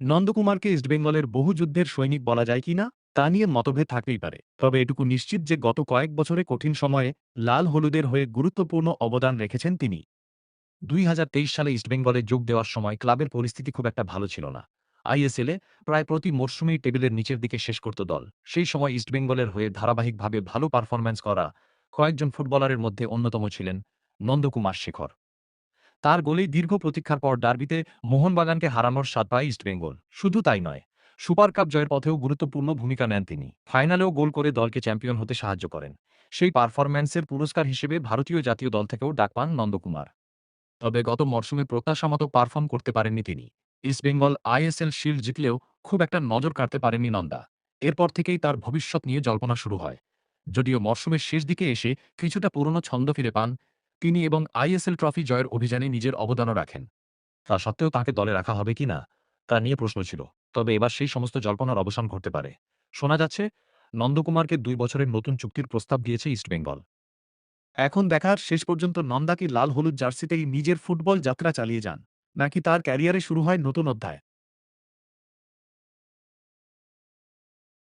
নন্দকুমারকে ইস্টবেঙ্গলের বহু যুদ্ধের সৈনিক বলা যায় কিনা তা নিয়ে মতভেদ থাকতেই পারে, তবে এটুকু নিশ্চিত যে গত কয়েক বছরে কঠিন সময়ে লাল হলুদের হয়ে গুরুত্বপূর্ণ অবদান রেখেছেন তিনি। ২০২৩ সালে ইস্টবেঙ্গলে যোগ দেওয়ার সময় ক্লাবের পরিস্থিতি খুব একটা ভালো ছিল না। আইএসএলে প্রায় প্রতি মরশুমেই টেবিলের নিচের দিকে শেষ করত দল। সেই সময় ইস্টবেঙ্গলের হয়ে ধারাবাহিকভাবে ভালো পারফরম্যান্স করা কয়েকজন ফুটবলারের মধ্যে অন্যতম ছিলেন নন্দকুমার শেখর। তার গোলেই দীর্ঘ প্রতীক্ষার পর ডার্বিতে মোহনবাগানকে হারানোর স্বাদ পায় ইস্টবেঙ্গল। শুধু তাই নয়, সুপার কাপ জয়ের পথেও গুরুত্বপূর্ণ ভূমিকা নেন তিনি। ফাইনালেও গোল করে দলকে চ্যাম্পিয়ন হতে সাহায্য করেন। সেই পারফরম্যান্সের পুরস্কার হিসেবে ভারতীয় জাতীয় দল থেকেও ডাক পান নন্দকুমার। তবে গত মরশুমে প্রত্যাশা মতো পারফর্ম করতে পারেননি তিনি। ইস্টবেঙ্গল আইএসএল শিল্ড জিতলেও খুব একটা নজর কাড়তে পারেননি নন্দা। এরপর থেকেই তার ভবিষ্যৎ নিয়ে জল্পনা শুরু হয়। যদিও মরশুমের শেষ দিকে এসে কিছুটা পুরনো ছন্দ ফিরে পান তিনি এবং আইএসএল ট্রফি জয়ের অভিযানে নিজের অবদানও রাখেন। তা সত্ত্বেও তাঁকে দলে রাখা হবে কিনা তা নিয়ে প্রশ্ন ছিল। তবে এবার সেই সমস্ত জল্পনার অবসান ঘটতে পারে। শোনা যাচ্ছে নন্দকুমারকে ২ বছরের নতুন চুক্তির প্রস্তাব দিয়েছে ইস্টবেঙ্গল। এখন দেখার শেষ পর্যন্ত নন্দা কি লাল হলুদ জার্সিতেই নিজের ফুটবল যাত্রা চালিয়ে যান, নাকি তার ক্যারিয়ারে শুরু হয় নতুন অধ্যায়।